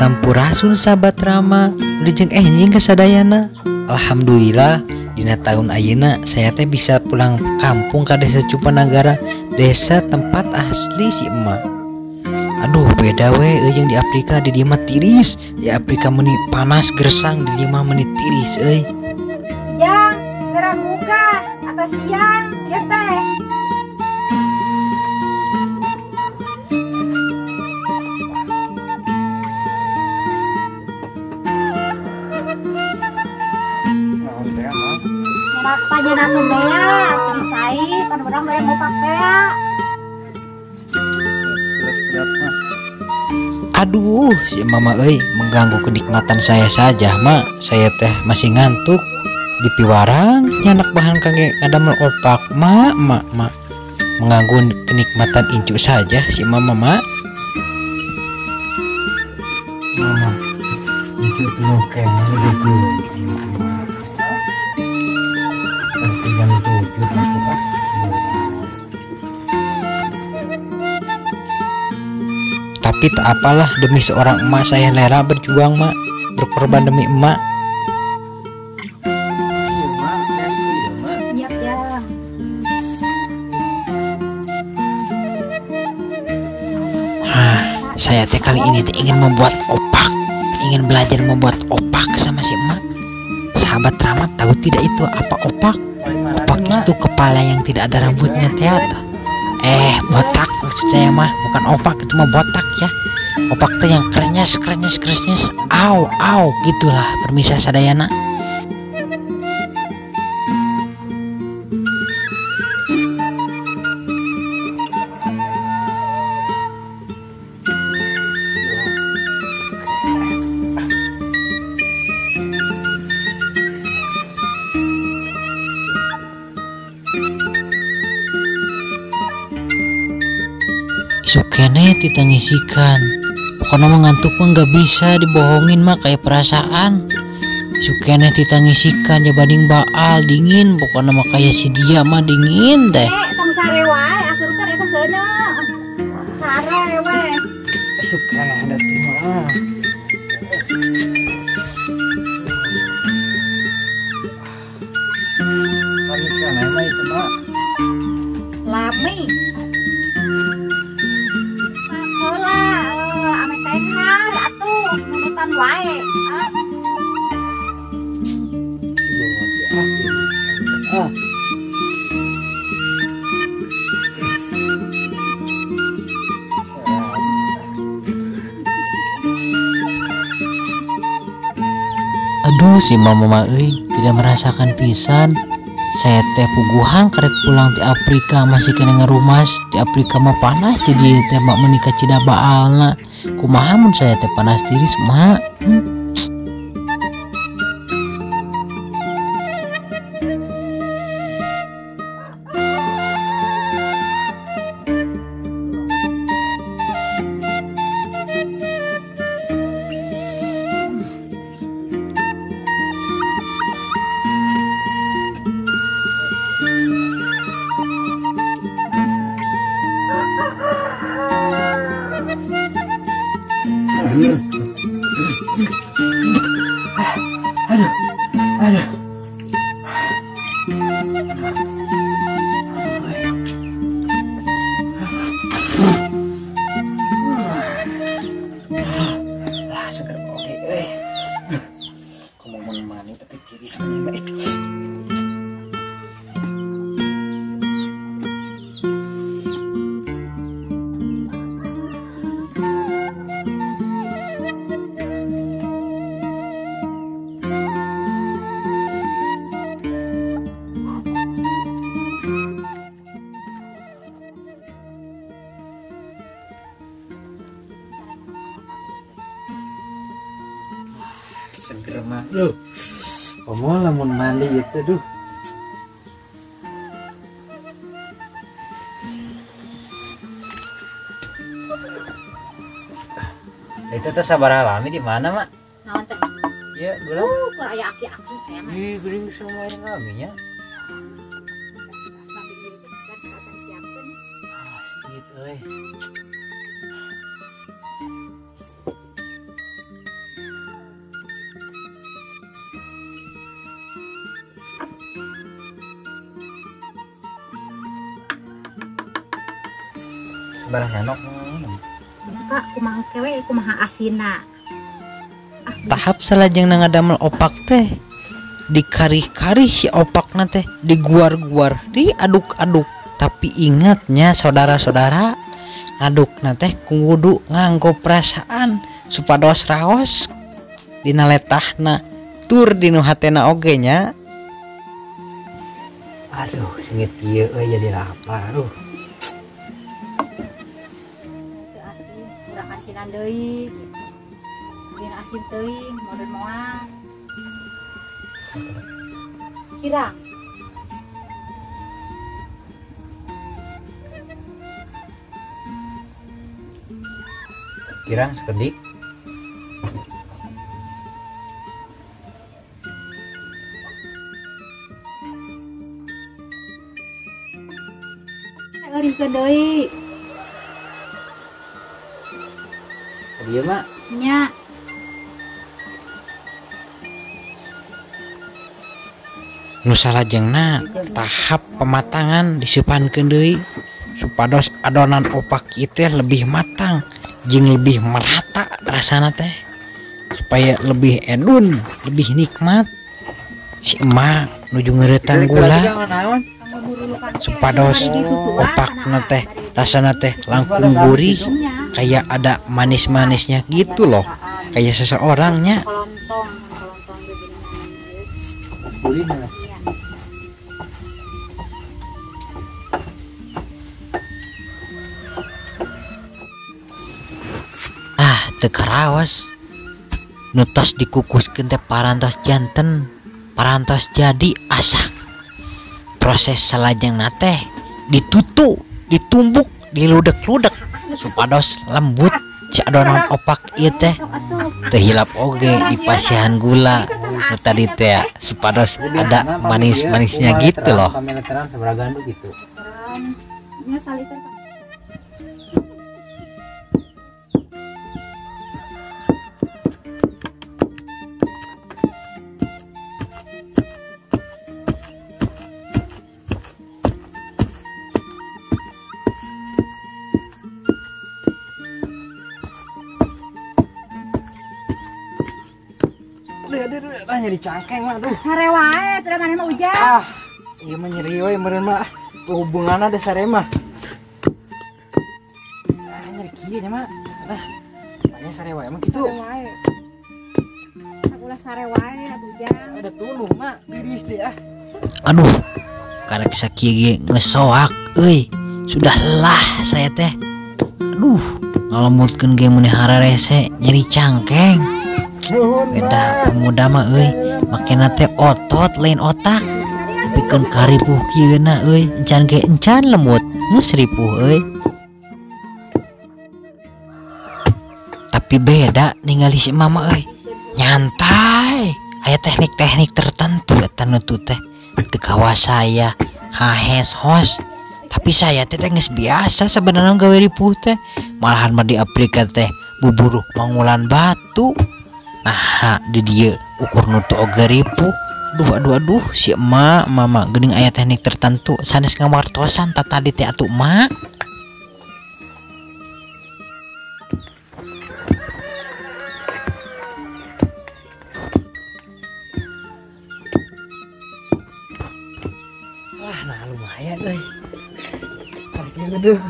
Sampurasun sahabat Rama Lijeng enjing kasadayana. Alhamdulillah dina tahun ayeuna saya teh bisa pulang kampung ke desa Cupanagara, desa tempat asli si emak. Aduh beda we yang di Afrika, di dieu mah tiris. Di Afrika meni panas gersang, di dieu mah meni tiris euy. Jang, gerak buka atau siang ya teh. Nyerak pajangan tuh bea, sing cai, pan urang bare mau pakai ya. Aduh si mama euy mengganggu kenikmatan saya saja mak. Saya teh masih ngantuk di piwarang nyanak bahan kangge ngadamel opak mak mengganggu kenikmatan incu saja si mama mak. Mama incu tuh kayaknya gitu. Jam 7 Tapi tak apalah, demi seorang emak saya rela berjuang mak, berkorban demi emak. Iya, ya. Saya teh kali ini teh ingin membuat opak, ingin belajar membuat opak sama si emak. Sahabat Rama tahu tidak itu apa opak? Opak itu kepala yang tidak ada rambutnya teh. Botak maksud saya mah, bukan opak, itu mah botak ya. Opak teh yang krenyes, au gitulah, permisa sadayana. Sukene ditangisikan, pokoknya mengantuk mah nggak bisa dibohongin mah kayak perasaan. Sukene ditangisikan ya banding baal dingin, pokoknya mah kayak si dia mah dingin deh. Tong sare wae, asur teh eta seuneu. Sare we. Sukene ada tuh mah. Pamikiran mah itu mah. Lami. Ame tehar atuh nunutan wae. Aduh si mama euy tidak merasakan pisan. Saya teh puguhan karek pulang di Afrika masih kena ngerumas. Di Afrika mah panas jadi teh mak menikah cida baalna. Kumaha mun saya teh panas tiris mak. Aduh. Lah seger oke euy. Kamu menemani tapi tiris nih. Seger mah duh. Kamu lamun mandi itu duh. Itu teh sabar alami di mana mak? Naon teh? Iya, gula. Kur aya aki-aki teh mah. Ih, geuning semua air alaminya. Tapi ieu teh kan akan siapkeun. Sedikit euy. barang enok. Buka kumaha kewe kumaha asina. Tahap salajeng ngadamel opak teh dikarih-karih si opak teh diguar-guar diaduk-aduk. Tapi ingatnya saudara-saudara, ngaduk teh kudu nganggo perasaan supados raos dina letahna tur dinu hatena oge nya. Aduh, sengit kieu jadi lapar. Aduh. Teu asin, urang asinan deui. Biar asin teuing, modern moal. Kirang. Kirang sekedik. Eureuskeun deui. Dieu mah Nya. Nu salajengna tahap pematangan disipankeun deui supados adonan opak ieu teh lebih matang jeung lebih merata rasana teh supaya lebih edun, lebih nikmat. Si emak nuju ngeuretan gula supados opakna teh rasana teh langkung gurih kayak ada manis-manisnya gitu loh, kayak seseorangnya. Kolontong gurih. Teu karaos nutos dikukuskeun teh parantos janten parantos jadi asak. Proses salajengna teh ditutu, ditumbuk, diludek-ludek supados lembut si adonan opak ieu teh teu hilap oge dipasihan gula nu tadi teh supados ada manis-manisnya gitu loh. Kameteran sabaraha gandu gitu. nya saliter. Aduh, nyeri cangkeng mah aduh. Sare wae teu mana mah ujang. Ah, ieu mah nyeri we meureun mah. Hubunganna da sare mah. Nyeri kieu nya mah. Tah. Tanya sare wae mah kitu. Sare wae. Ulah sare wae atuh ujang. Ada tuluh mah, tiris deh ah. Aduh, karek sakieu ge ngesoak euy. Sudah lelah saya teh. Aduh, ngalemutkeun ge mun hararese nyeri cangkeng. Beda pemuda mah euy, makena teh otot lain otak. Dipikeun karipuh kieuna euy, encan ge encan lemut, geus ripuh euy. Tapi beda ningali si mama euy. Nyantai, aya teknik-teknik tertentu eta nu teh. Teu kawa saya hahes hos. Tapi saya teh geus biasa sebenarnya gawe ripuh teh. Malahan mah diaplikan teh buburuh mangulan batu. Nah, di dia ukur nutu oge ripuh. Aduh si emak mama geuning aya teknik tertentu sanes ngawartosan tata di teh atuh emak. Wah, nah lumayan euy. Aduh.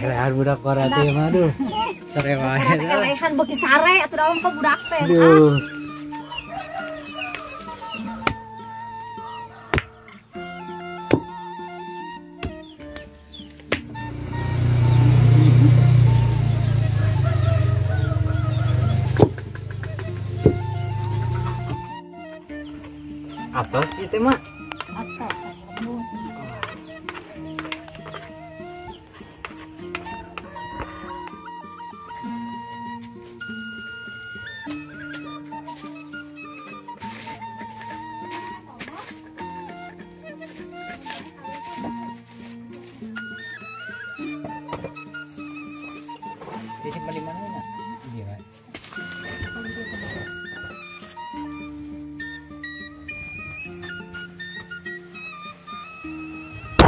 Elehan budak Korea teh mah aduh. Sare wae. Elehan beuki sare atuh dalam ka budak teh. Aduh. Atos itu mah. Atos sabun. Disimpan di mana nya? Iya.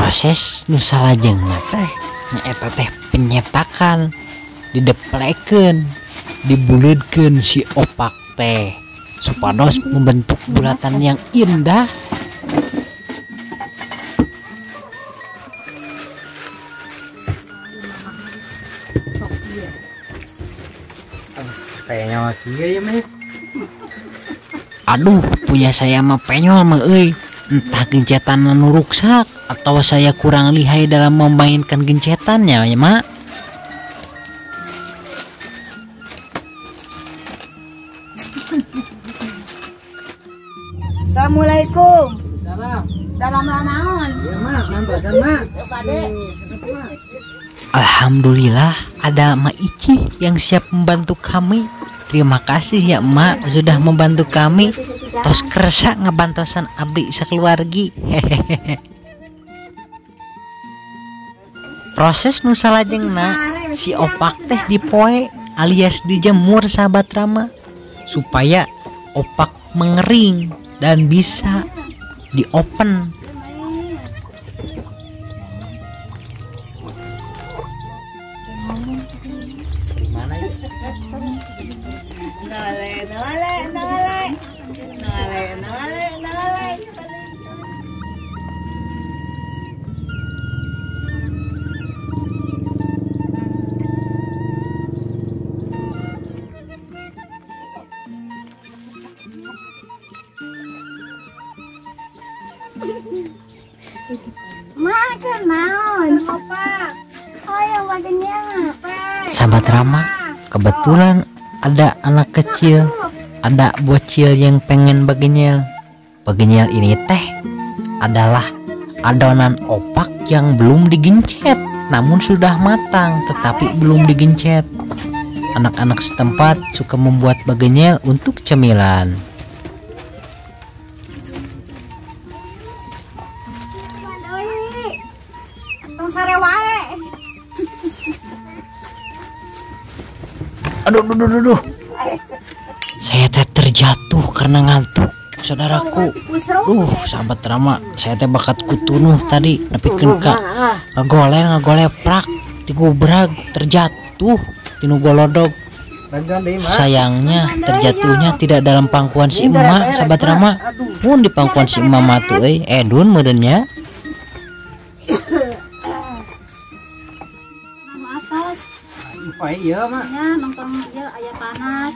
Proses nu salajengna teh nyaeta teh penyetakan, dideplekeun, dibuleutkeun si opak teh supados membentuk bulatan yang indah. sok ieu. Kayaknya masih ya mah. Aduh, punya saya mah penyol mah euy. Entah gencetan anu ruksak atau saya kurang lihai dalam memainkan gencetannya ya mak. Assalamualaikum. Salam. Dalam naon? Ya mak, mambasan mak. Ya Pade. Alhamdulillah ada Mak Ici yang siap membantu kami. Terima kasih ya Mak sudah membantu kami. Tos kersa ngebantosan abdi sakeluargi. Hehehe. Proses nu salajengna si opak teh dipoe alias dijemur sahabat Rama supaya opak mengering dan bisa diopen. Makan naon? Oh ya makannya. Sahabat Rama, kebetulan ada anak kecil, ada bocil yang pengen begenyel. Begenyel ini teh adalah adonan opak yang belum digencet, namun sudah matang tetapi belum digencet. Anak-anak setempat suka membuat begenyel untuk cemilan. Tong sare wae. Aduh. Saya teh terjatuh karena ngantuk, saudaraku. Sahabat Rama, saya teh bakat kutunuh tadi, tapi kenka ngagoleh prak, tigubrag terjatuh tinu golodog. Sayangnya terjatuhnya tidak dalam pangkuan si emak, sahabat Rama. Mun di pangkuan si emak mah tuh edun meureunnya. Atas. Oh iya mak. Ya, nongkrong ieu aya panas.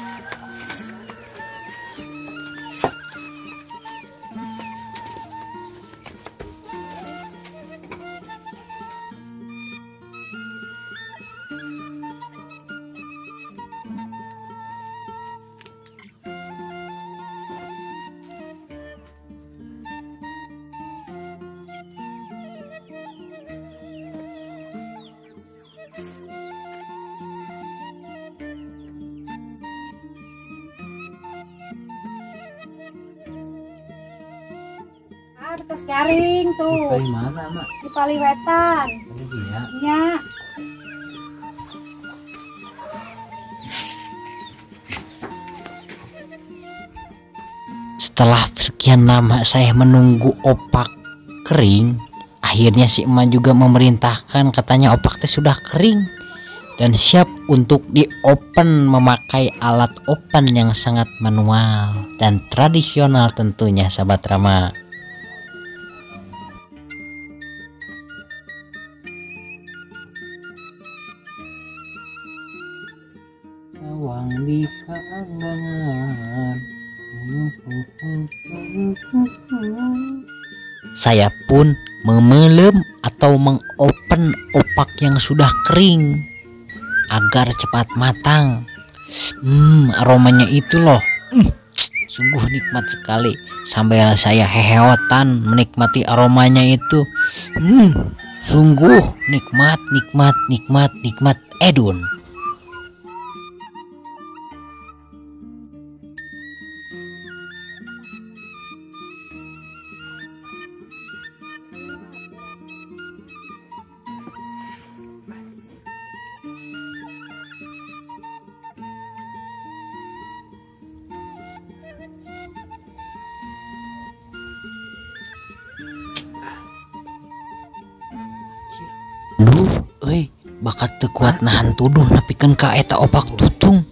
Terus garing tuh Di mana mak? di Paliwetan Iya. nya. Setelah sekian lama saya menunggu opak kering, akhirnya si emak juga memerintahkan, katanya opak teh sudah kering dan siap untuk diopen memakai alat open yang sangat manual dan tradisional tentunya, sahabat Rama. Sawang di kaangan. Saya pun memelem atau mengopen opak yang sudah kering agar cepat matang. Aromanya itu loh, sungguh nikmat sekali. Sambil saya heheotan menikmati aromanya itu, sungguh nikmat edun. bakat teu kuat nahan tuduh napikeun ka eta opak tutung.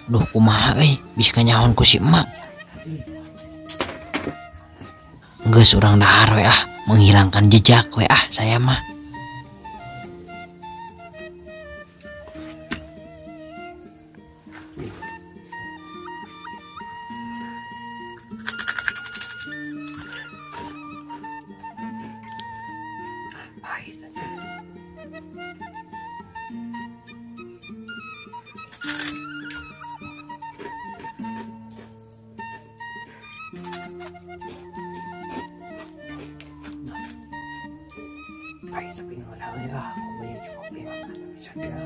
Duh kumaha bisa kanyaon ku si emak. Geus urang dahar we menghilangkan jejak we saya mah. Pahit tapi wala ako may cukup ya bisa dia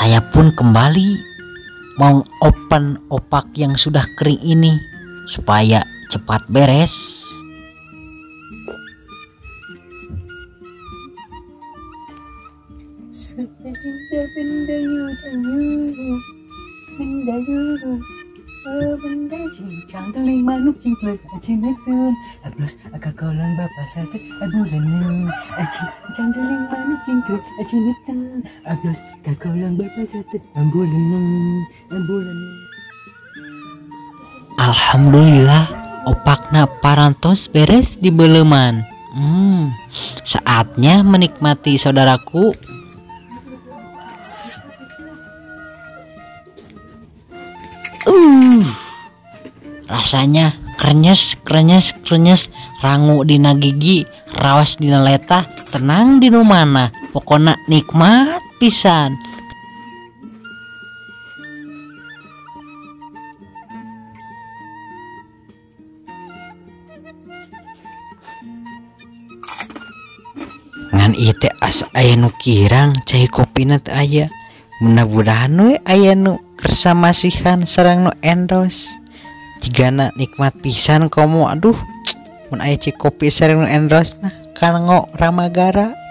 Saya pun kembali mau open opak yang sudah kering ini supaya cepat beres. Cincang teling manuk cingklek cinetun ablos akal kolang bapak sate abulan cincang teling manuk cingklek cinetun ablos akal kolang bapak sate abulan. Alhamdulillah opakna parantos beres di beuleman. Saatnya menikmati saudaraku. Rasanya krenyes rangu dina gigi, rawas dina letah, tenang di mana, pokona nikmat pisan. Ngan ieu teh asa aya nu kirang cai kopina teh aya. Mudah-mudahan we aya nu kersamasihan sareng nu endos. Jigana nikmat pisan komo. Aduh mun aya cai kopi sareng nu endos mah kanggo Ramagara.